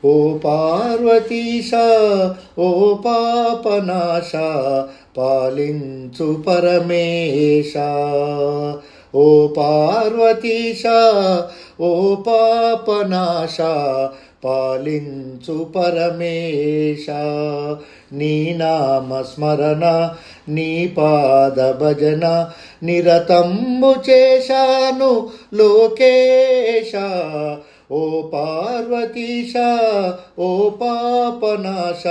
ఓ పార్వతీశ ఓ పాపనాశ పాలించు పరమేశ. ఓ పార్వతీశ ఓ పాపనాశ పాలించు పరమేశ. నీ నామస్మరణ నీ పాద భజన నిరతంబు చేశాను లోకేశ. ఓ పార్వతీశ ఓ పాపనాశ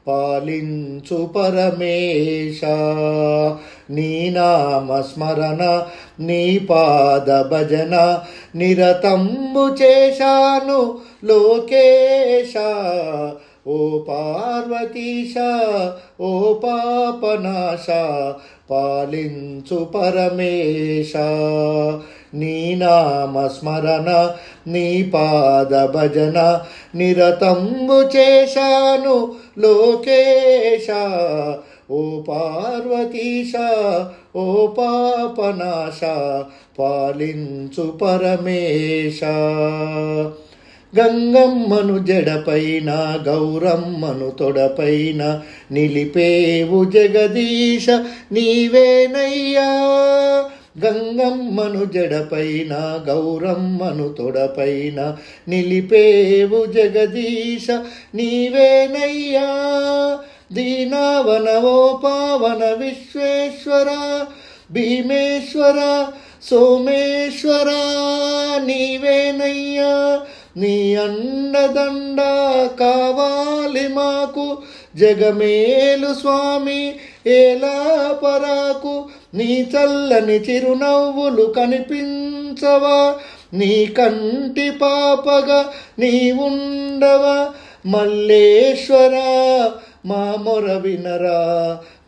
పాలించు పరమేశ. నీ నామస్మరణ నీ పాద భజన నిరతంబు చేశాను లోకేశ. ఓ పార్వతీశ ఓ పాపనాశ పాలించు పరమేశ. నీ నామస్మరణ నీ పాద భజన నిరతంబు చేశాను లోకేశ. ఓ పార్వతీశ ఓ పాపనాశ పాలించు పరమేశ. గంగమ్మను జడపైన గౌరమ్మను తొడపైన నిలిపేవు జగదీశ నీవేనయ్యా. గంగమ్మను జడపైన గౌరమ్మను తొడపైన నిలిపేవు జగదీశ నీవేనయ్యా. దీనావన ఓ పావన విశ్వేశ్వర భీమేశ్వర సోమేశ్వర నీవేనయ్యా. నీ అండదండ కావాలి మాకు జగమేలు స్వామి ఏలా పరాకు. నీ చల్లని చిరునవ్వులు కనిపించవా నీ కంటి పాపగా నీ ఉండవా. మల్లేశ్వర మా మొర వినరా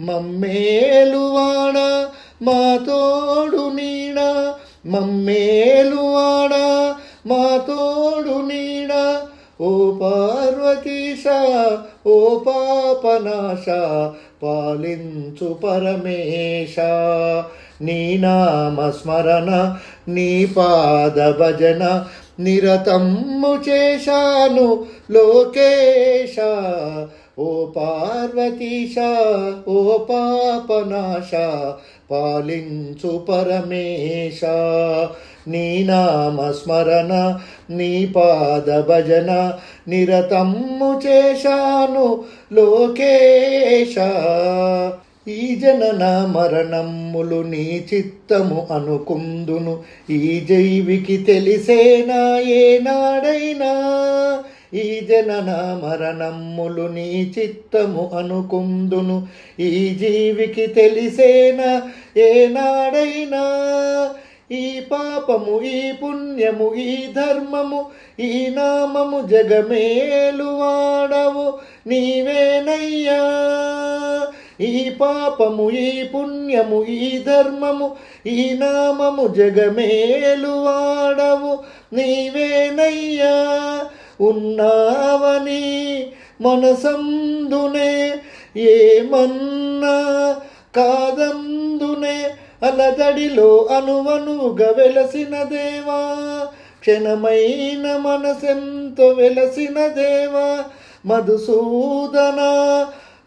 మమ్మేలువాడ మా తోడు నీడ. మమ్మేలువాడ మా తోడు నీడ. ఓ పార్వతీశ ఓ పాపనాశ పాలించు పరమేశ. నీ నామస్మరణ నీ పాద భజన నిరతమ్ము చేశాను లోకేశ. ఓ పార్వతీశ ఓ పాపనాశ పాలించు పరమేశ. నీ నామస్మరణ నీ పాద భజన నిరతమ్ము చేశాను లోకేశ. ఈ జనన మరణములు నీ చిత్తము అనుకుందును ఈ జైవికి తెలిసేనా ఏనాడైనా. ఈ జనన మరణములు నీ చిత్తము అనుకుందును ఈ జీవికి తెలిసేనా ఏనాడైనా. ఈ పాపము ఈ పుణ్యము ఈ ధర్మము ఈ నామము జగమేలు వాడవు నీవేనయ్యా. ఈ పాపము ఈ పుణ్యము ఈ ధర్మము ఈ నామము జగమేలు వాడవు నీవేనయ్యా. ఉన్నావని మనసందునే ఏమన్నా కాదందునే అలజడిలో అనువనుగా వెలసిన దేవా. క్షణమైన మనసెంతో వెలసిన దేవా. మధుసూదన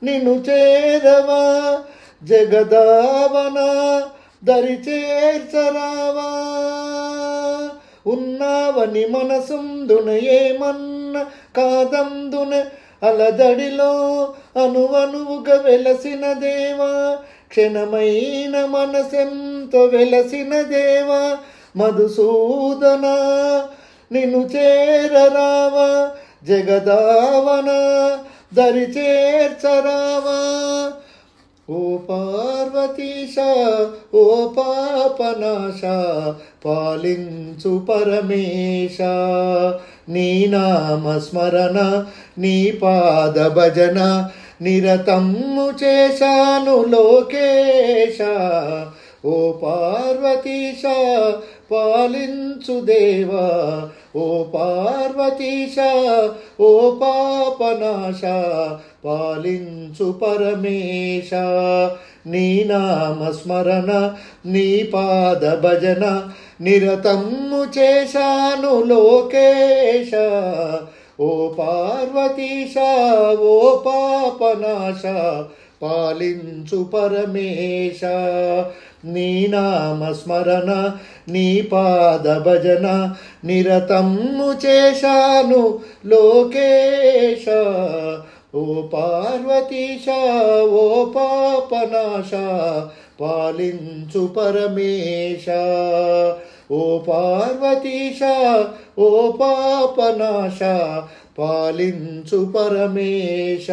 నిన్ను చేరవా జగదావన దరి చేర్చరావా. ఉన్నావని మనసందున ఏమన్న కాదందున అలజడిలో అనువనువుగా వెలసిన దేవా. క్షణమైన మనసెంతో వెలసిన దేవా. మధుసూదన నిన్ను చేరరావా జగదావన దరి చేర్చరావా. ఓ పార్వతీశ ఓ పాపనాశ పాలించు పరమేశ. నీ నామస్మరణ నీ పాద భజన నిరతమ్ము చేశాను లోకేశ. ఓ పార్వతీశ పాలించు దేవా. ఓ పార్వతీశ ఓ పాపనాశ పాలించు పరమేశ. నీ నామస్మరణ నీ పాద భజన నిరతమ్ము చేశాను లోకేశ. ఓ పార్వతీశ ఓ పాపనాశ పాలించు పరమేశ నీ నామస్మరణ నీ పాద భజన నిరతము చేశాను లోకేశ ఓ పార్వతీశ ఓ పాపనాశ పాలించు పరమేశ ఓ పార్వతీశ ఓ పాపనాశ పాలించు పరమేశ.